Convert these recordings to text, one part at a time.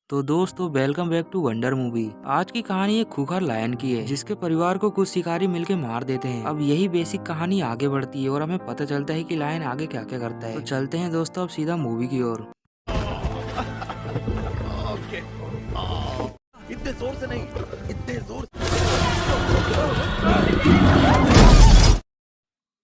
तो दोस्तों welcome back to wonder movie. आज की कहानी एक खूंखार लायन की है जिसके परिवार को कुछ शिकारी मिलके मार देते हैं। अब यही बेसिक कहानी आगे बढ़ती है और हमें पता चलता है कि लायन आगे क्या क्या करता है। तो चलते हैं दोस्तों अब सीधा मूवी की ओर। ओके। इतने जोर से नहीं, इतने जोर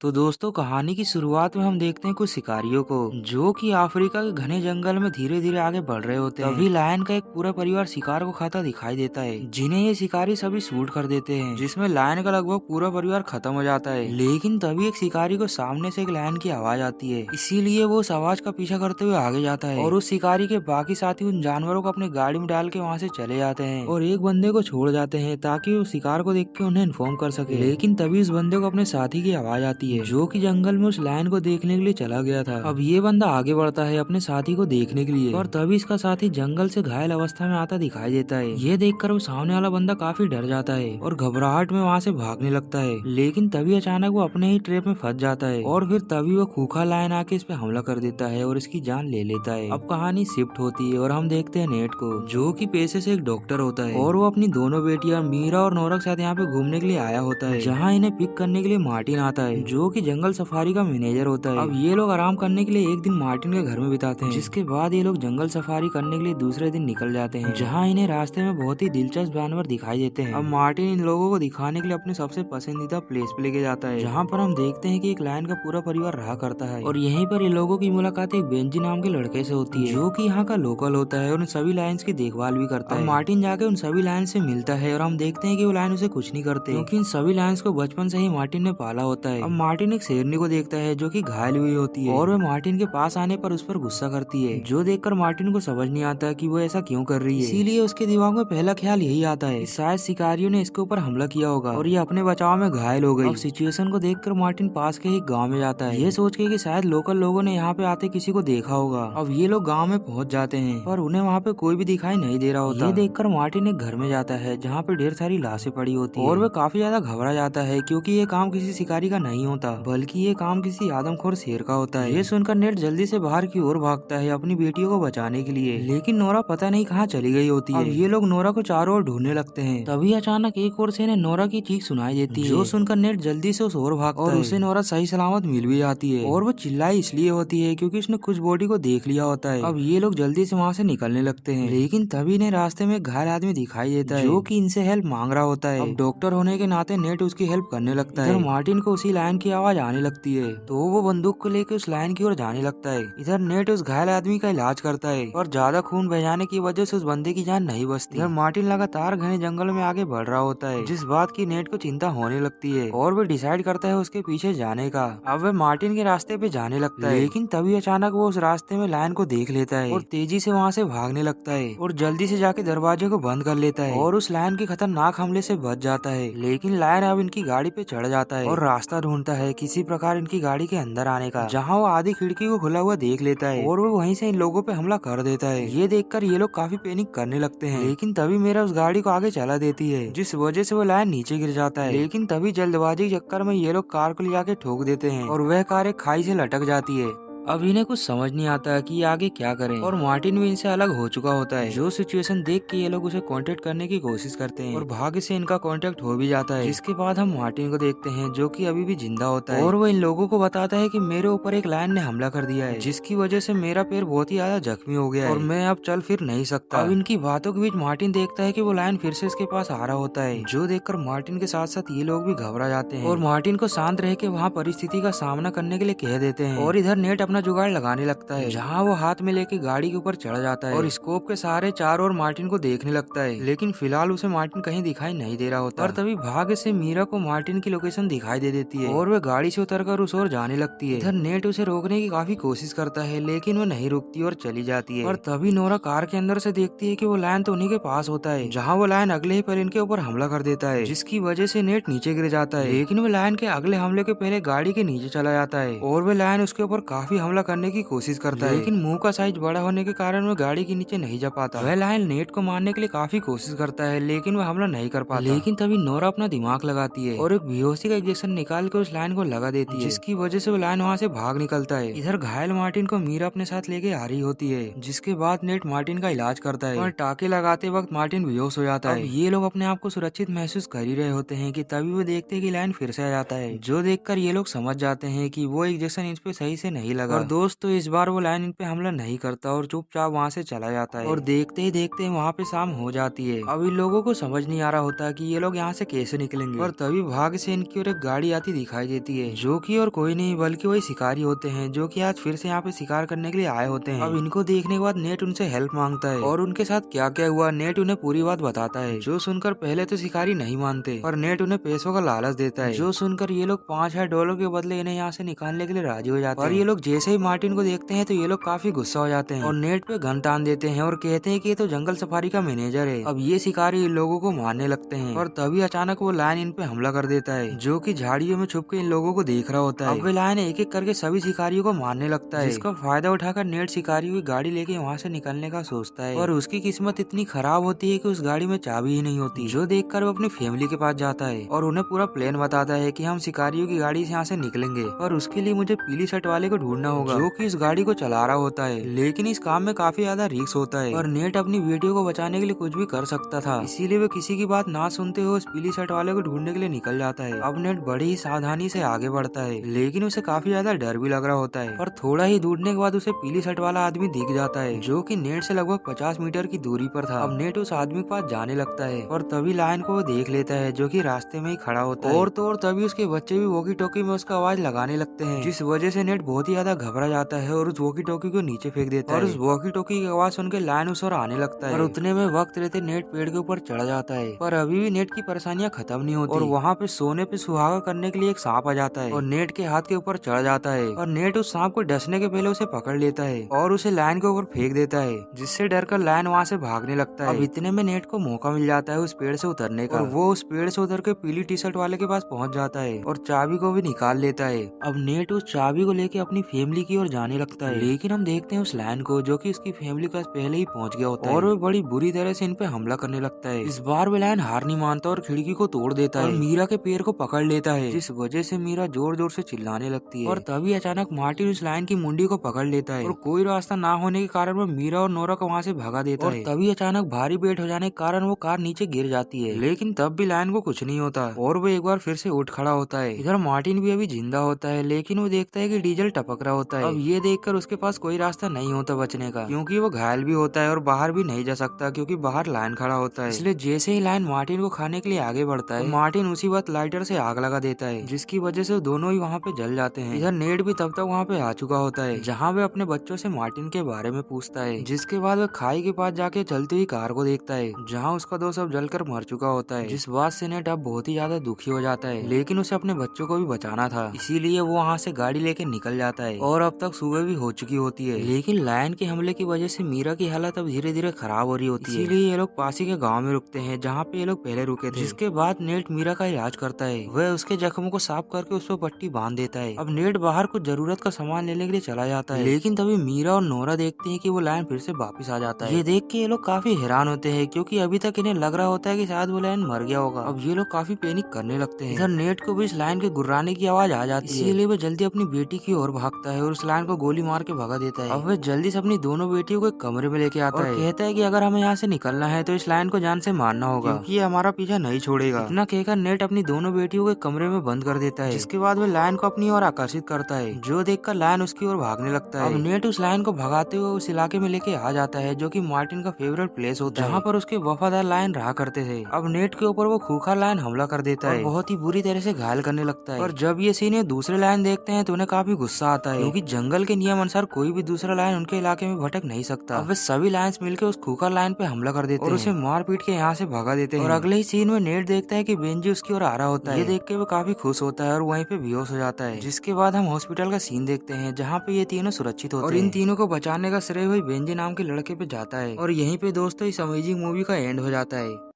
तो दोस्तों कहानी की शुरुआत में हम देखते हैं कुछ शिकारियों को जो कि अफ्रीका के घने जंगल में धीरे धीरे आगे बढ़ रहे होते हैं। तभी लायन का एक पूरा परिवार शिकार को खाता दिखाई देता है जिन्हें ये शिकारी सभी शूट कर देते हैं, जिसमें लायन का लगभग पूरा परिवार खत्म हो जाता है। लेकिन तभी एक शिकारी को सामने से एक लायन की आवाज आती है, इसीलिए वो उस आवाज का पीछा करते हुए आगे जाता है और उस शिकारी के बाकी साथी उन जानवरों को अपनी गाड़ी में डाल के वहाँ से चले जाते हैं और एक बंदे को छोड़ जाते हैं ताकि वो शिकार को देख के उन्हें इन्फॉर्म कर सके। लेकिन तभी उस बंदे को अपने साथी की आवाज आती है जो कि जंगल में उस लायन को देखने के लिए चला गया था। अब ये बंदा आगे बढ़ता है अपने साथी को देखने के लिए और तभी इसका साथी जंगल से घायल अवस्था में आता दिखाई देता है। ये देखकर वो सामने वाला बंदा काफी डर जाता है और घबराहट में वहाँ से भागने लगता है। लेकिन तभी अचानक वो अपने ही ट्रैप में फंस जाता है और फिर तभी वो खूंखार लायन आके इस पे हमला कर देता है और इसकी जान ले लेता है। अब कहानी शिफ्ट होती है और हम देखते हैं नेट को जो कि पेशे से एक डॉक्टर होता है और वो अपनी दोनों बेटियां मीरा और नोरा के साथ यहाँ पे घूमने के लिए आया होता है, जहाँ इन्हें पिक करने के लिए मार्टिन आता है जो कि जंगल सफारी का मैनेजर होता है। अब ये लोग आराम करने के लिए एक दिन मार्टिन के घर में बिताते हैं, जिसके बाद ये लोग जंगल सफारी करने के लिए दूसरे दिन निकल जाते हैं, जहाँ इन्हें रास्ते में बहुत ही दिलचस्प जानवर दिखाई देते हैं। अब मार्टिन इन लोगों को दिखाने के लिए अपने सबसे पसंदीदा प्लेस पे लेके जाता है, जहाँ पर हम देखते हैं कि एक लायन का पूरा परिवार रहा करता है और यहीं पर इन लोगों की मुलाकात एक बेंजी नाम के लड़के से होती है जो कि यहाँ का लोकल होता है और उन सभी लायंस की देखभाल भी करता है। मार्टिन जाके उन सभी लायन से मिलता है और हम देखते हैं कि वो लायन उसे कुछ नहीं करते क्योंकि इन सभी लायंस को बचपन से ही मार्टिन ने पाला होता है। अब मार्टिन एक शेरनी को देखता है जो कि घायल हुई होती है और वह मार्टिन के पास आने पर उस पर गुस्सा करती है, जो देखकर मार्टिन को समझ नहीं आता कि वो ऐसा क्यों कर रही है। इसीलिए उसके दिमाग में पहला ख्याल यही आता है शायद शिकारियों ने इसके ऊपर हमला किया होगा और ये अपने बचाव में घायल हो गई। अब सिचुएशन को देखकर मार्टिन पास के ही गाँव में जाता है, ये सोच के कि शायद लोकल लोगों ने यहाँ पे आते किसी को देखा होगा। अब ये लोग गाँव में पहुँच जाते हैं पर उन्हें वहाँ पे कोई भी दिखाई नहीं दे रहा होता। ये देखकर मार्टिन एक घर में जाता है जहाँ पे ढेर सारी लाशें पड़ी होती है और वह काफी ज्यादा घबरा जाता है क्योंकि ये काम किसी शिकारी का नहीं होता बल्कि ये काम किसी आदमखोर शेर का होता है। ये सुनकर नेट जल्दी से बाहर की ओर भागता है अपनी बेटियों को बचाने के लिए, लेकिन नोरा पता नहीं कहाँ चली गई होती है। अब ये लोग नोरा को चारों ओर ढूंढने लगते हैं, तभी अचानक एक ओर से इन्हें नोरा की चीख सुनाई देती है, जो सुनकर नेट जल्दी से उस ओर भागता है और उसे नोरा सही सलामत मिल भी जाती है और वो चिल्लाई इसलिए होती है क्योंकि उसने कुछ बॉडी को देख लिया होता है। अब ये लोग जल्दी से वहाँ से निकलने लगते हैं, लेकिन तभी इन्हें रास्ते में घायल आदमी दिखाई देता है जो कि इनसे हेल्प मांग रहा होता है। अब डॉक्टर होने के नाते नेट उसकी हेल्प करने लगता है। मार्टिन को उसी लायन की आवाज आने लगती है तो वो बंदूक को लेकर उस लायन की ओर जाने लगता है। इधर नेट उस घायल आदमी का इलाज करता है और ज्यादा खून बह जाने की वजह से उस बंदे की जान नहीं बचती। इधर मार्टिन लगातार घने जंगल में आगे बढ़ रहा होता है, जिस बात की नेट को चिंता होने लगती है और वो डिसाइड करता है उसके पीछे जाने का। अब वह मार्टिन के रास्ते पे जाने लगता है, लेकिन तभी अचानक वो उस रास्ते में लायन को देख लेता है और तेजी से वहाँ से भागने लगता है और जल्दी से जाके दरवाजे को बंद कर लेता है और उस लायन के खतरनाक हमले से बच जाता है। लेकिन लायन अब इनकी गाड़ी पे चढ़ जाता है और रास्ता ढूंढता है किसी प्रकार इनकी गाड़ी के अंदर आने का, जहाँ वो आधी खिड़की को खुला हुआ देख लेता है और वो वहीं से इन लोगों पे हमला कर देता है। ये देखकर ये लोग काफी पैनिक करने लगते हैं, लेकिन तभी मेरा उस गाड़ी को आगे चला देती है, जिस वजह से वो लायन नीचे गिर जाता है। लेकिन तभी जल्दबाजी के चक्कर में ये लोग कार को ले जाके ठोक देते हैं और वह कार एक खाई से लटक जाती है। अब इन्हें कुछ समझ नहीं आता कि आगे क्या करें और मार्टिन भी इनसे अलग हो चुका होता है, जो सिचुएशन देख के ये लोग उसे कांटेक्ट करने की कोशिश करते हैं और भाग्य से इनका कांटेक्ट हो भी जाता है। जिसके बाद हम मार्टिन को देखते हैं जो कि अभी भी जिंदा होता है और वो इन लोगों को बताता है कि मेरे ऊपर एक लायन ने हमला कर दिया है, जिसकी वजह से मेरा पैर बहुत ही ज्यादा जख्मी हो गया है और मैं अब चल फिर नहीं सकता। अब इनकी बातों के बीच मार्टिन देखता है कि वो लायन फिर से इसके पास आ रहा होता है, जो देखकर मार्टिन के साथ साथ ये लोग भी घबरा जाते हैं और मार्टिन को शांत रह के वहाँ परिस्थिति का सामना करने के लिए कह देते हैं। और इधर नेट अपना जुगाड़ लगाने लगता है, जहाँ वो हाथ में लेके गाड़ी के ऊपर चढ़ जाता है और स्कोप के सहारे चारों ओर मार्टिन को देखने लगता है, लेकिन फिलहाल उसे मार्टिन कहीं दिखाई नहीं दे रहा होता। और तभी भाग्य से मीरा को मार्टिन की लोकेशन दिखाई दे देती है और वह गाड़ी से उतरकर उस ओर जाने लगती है। इधर नेट उसे रोकने की काफी कोशिश करता है, लेकिन वो नहीं रुकती और चली जाती है। और तभी नोरा कार के अंदर से देखती है कि वो लायन तो उन्हीं के पास होता है, जहाँ वो लायन अगले ही पल इनके ऊपर हमला कर देता है, जिसकी वजह से नेट नीचे गिर जाता है। लेकिन वो लायन के अगले हमले के पहले गाड़ी के नीचे चला जाता है और वो लायन उसके ऊपर काफी हमला करने की कोशिश करता है, लेकिन मुंह का साइज बड़ा होने के कारण वह गाड़ी के नीचे नहीं जा पाता। वह लायन नेट को मारने के लिए काफी कोशिश करता है, लेकिन वह हमला नहीं कर पाता। लेकिन तभी नोरा अपना दिमाग लगाती है और एक बेहोशी का इंजेक्शन निकाल कर उस लायन को लगा देती है, जिसकी वजह से वो लायन वहाँ से भाग निकलता है। इधर घायल मार्टिन को मीरा अपने साथ लेके आ रही होती है, जिसके बाद नेट मार्टिन का इलाज करता है और टाके लगाते वक्त मार्टिन बेहोश हो जाता है। ये लोग अपने आप को सुरक्षित महसूस कर ही रहे होते हैं कि तभी वो देखते हैं कि लायन फिर से आ जाता है, जो देखकर ये लोग समझ जाते हैं कि वो इंजेक्शन इन पे सही से नहीं लगा। और दोस्तों इस बार वो लायन इन पे हमला नहीं करता और चुपचाप वहाँ से चला जाता है। और देखते ही देखते वहाँ पे शाम हो जाती है। अब इन लोगों को समझ नहीं आ रहा होता कि ये लोग यहाँ से कैसे निकलेंगे। और तभी भाग्य से इनकी ओर एक गाड़ी आती दिखाई देती है, जो कि और कोई नहीं बल्कि वही शिकारी होते हैं, जो कि आज फिर से यहाँ पे शिकार करने के लिए आए होते हैं। अब इनको देखने के बाद नेट उनसे हेल्प मांगता है और उनके साथ क्या क्या हुआ नेट उन्हें पूरी बात बताता है, जो सुनकर पहले तो शिकारी नहीं मानते और नेट उन्हें पैसों का लालच देता है, जो सुनकर ये लोग $5000 के बदले इन्हें यहाँ से निकालने के लिए राजी हो जाते हैं। और ये लोग जैसे ही मार्टिन को देखते हैं तो ये लोग काफी गुस्सा हो जाते हैं और नेट पे गन तान देते हैं और कहते हैं कि ये तो जंगल सफारी का मैनेजर है। अब ये शिकारी इन लोगों को मारने लगते हैं और तभी अचानक वो लायन इन पे हमला कर देता है, जो कि झाड़ियों में छुप के इन लोगों को देख रहा होता है। अब वे लायन एक एक करके सभी शिकारियों को मारने लगता है, जिसका फायदा उठाकर नेट शिकारियों की गाड़ी लेके वहाँ से निकलने का सोचता है। और उसकी किस्मत इतनी खराब होती है कि उस गाड़ी में चाबी ही नहीं होती, जो देखकर वो अपनी फैमिली के पास जाता है और उन्हें पूरा प्लान बताता है कि हम शिकारियों की गाड़ी से यहाँ से निकलेंगे और उसके लिए मुझे पीली शर्ट वाले को ढूंढना होगा, जो कि इस गाड़ी को चला रहा होता है। लेकिन इस काम में काफी ज्यादा रिस्क होता है और नेट अपनी बेटियों को बचाने के लिए कुछ भी कर सकता था, इसीलिए वो किसी की बात ना सुनते हुए उस पीली शर्ट वाले को ढूंढने के लिए निकल जाता है। अब नेट बड़ी ही सावधानी से आगे बढ़ता है, लेकिन उसे काफी ज्यादा डर भी लग रहा होता है। और थोड़ा ही दूरने के बाद उसे पीली शर्ट वाला आदमी दिख जाता है, जो कि नेट से लगभग 50 मीटर की दूरी पर था। अब नेट उस आदमी के पास जाने लगता है और तभी लायन को वो देख लेता है, जो कि रास्ते में ही खड़ा होता है। और तो और तभी उसके बच्चे भी वॉकी टॉकी में उसका आवाज लगाने लगते हैं, जिस वजह से नेट बहुत ही ज्यादा घबरा जाता है और उस वॉकी टॉकी को नीचे फेंक देता है। और उस वॉकी टॉकी की आवाज सुनकर लायन उस ओर आने लगता है और उतने में वक्त रहते नेट पेड़ के ऊपर चढ़ जाता है। पर अभी भी नेट की परेशानियां खत्म नहीं होती और वहाँ पे सोने पे सुहागा करने के लिए एक सांप आ जाता है और नेट के हाथ के ऊपर चढ़ जाता है और नेट उस सांप को डसने के पहले उसे पकड़ लेता है और उसे लायन के ऊपर फेंक देता है, जिससे डरकर लायन वहाँ से भागने लगता है। अब इतने में नेट को मौका मिल जाता है उस पेड़ से उतरने का और वो उस पेड़ से उतर के पीली टी शर्ट वाले के पास पहुँच जाता है और चाबी को भी निकाल लेता है। अब नेट उस चाबी को लेके अपनी फैमिली की ओर जाने लगता है, लेकिन हम देखते हैं उस लायन को, जो कि उसकी फैमिली के पास पहले ही पहुंच गया होता है और वो बड़ी बुरी तरह से इन पे हमला करने लगता है। इस बार वो लायन हार नहीं मानता और खिड़की को तोड़ देता है और मीरा के पैर को पकड़ लेता है, जिस वजह से मीरा जोर जोर से चिल्लाने लगती है। और तभी अचानक मार्टिन उस लायन की मुंडी को पकड़ लेता है और कोई रास्ता ना होने के कारण वो मीरा और नोरा को वहाँ से भगा देता है। तभी अचानक भारी वेट हो जाने के कारण वो कार नीचे गिर जाती है, लेकिन तब भी लायन को कुछ नहीं होता और वो एक बार फिर से उठ खड़ा होता है। इधर मार्टिन भी अभी जिंदा होता है, लेकिन वो देखता है कि डीजल टपक रहा होता है। अब ये देखकर उसके पास कोई रास्ता नहीं होता बचने का, क्योंकि वो घायल भी होता है और बाहर भी नहीं जा सकता क्योंकि बाहर लायन खड़ा होता है। इसलिए जैसे ही लायन मार्टिन को खाने के लिए आगे बढ़ता है, मार्टिन उसी वक्त लाइटर से आग लगा देता है, जिसकी वजह से दोनों ही वहाँ पे जल जाते हैं। इधर नेट भी तब तक वहाँ पे आ चुका होता है, जहाँ वे अपने बच्चों से मार्टिन के बारे में पूछता है, जिसके बाद वह खाई के पास जाके चलती हुई कार को देखता है, जहाँ उसका दोस्त अब जलकर मर चुका होता है, जिस बात से नेट अब बहुत ही ज्यादा दुखी हो जाता है। लेकिन उसे अपने बच्चों को भी बचाना था, इसीलिए वो वहाँ से गाड़ी लेके निकल जाता है और अब तक सुबह भी हो चुकी होती है। लेकिन लायन के हमले की वजह से मीरा की हालत अब धीरे धीरे खराब हो रही होती है, इसीलिए ये लोग पास ही के गाँव में रुकते हैं, जहाँ पे ये लोग पहले रुके थे। जिसके बाद नेट मीरा का इलाज करता है, वह उसके जख्मों को साफ करके उस पर पट्टी बांध देता है। अब नेट बाहर कुछ जरूरत का सामान लेने के लिए चला जाता है, लेकिन तभी मीरा और नोरा देखते हैं कि वो लायन फिर से वापस आ जाता है। ये देख के ये लोग काफी हैरान होते हैं, क्योंकि अभी तक इन्हें लग रहा होता है कि शायद वो लायन मर गया होगा। अब ये लोग काफी पैनिक करने लगते हैं। इधर नेट को भी इस लायन के गुर्राने की आवाज आ जाती है, इसीलिए वो जल्दी अपनी बेटी की ओर भागता है और उस लायन को गोली मार के भगा देता है। अब वह जल्दी से अपनी दोनों बेटियों को एक कमरे में लेके आता है, कहता है कि अगर हमें यहाँ से निकलना है तो इस लायन को जान से मारना होगा, क्योंकि ये हमारा पीछा नहीं छोड़ेगा। इतना कहकर नेट अपनी दोनों बेटियों को एक कमरे में बंद कर देता है, जिसके बाद वह लायन को अपनी ओर आकर्षित करता है, जो देखकर लायन उसकी ओर भागने लगता है। अब नेट उस लायन को भगाते हुए उस इलाके में लेके आ जाता है, जो कि मार्टिन का फेवरेट प्लेस होता है, जहाँ पर उसके वफादार लायन रहा करते थे। अब नेट के ऊपर वो खूंखार लायन हमला कर देता है, बहुत ही बुरी तरह से घायल करने लगता है। और जब ये सीन दूसरे लायन देखते हैं तो उन्हें काफी गुस्सा आता है, क्योंकि जंगल के नियम अनुसार कोई भी दूसरा लायन उनके इलाके में भटक नहीं सकता। अब वे सभी लायंस मिलकर उस खूंखार लायन पे हमला कर देते हैं और उसे मार पीट के यहाँ से भगा देते हैं। और अगले ही सीन में नेट देखता है कि बेंजी उसकी ओर आ रहा होता है। ये देख के वो काफी खुश होता है और वहीं पे बेहोश हो जाता है। जिसके बाद हम हॉस्पिटल का सीन देखते हैं, जहाँ पे ये तीनों सुरक्षित होते हैं और इन तीनों को बचाने का श्रेय वही बेंजी नाम के लड़के पे जाता है। और यहीं पे दोस्तों इस अमेजिंग मूवी का एंड हो जाता है।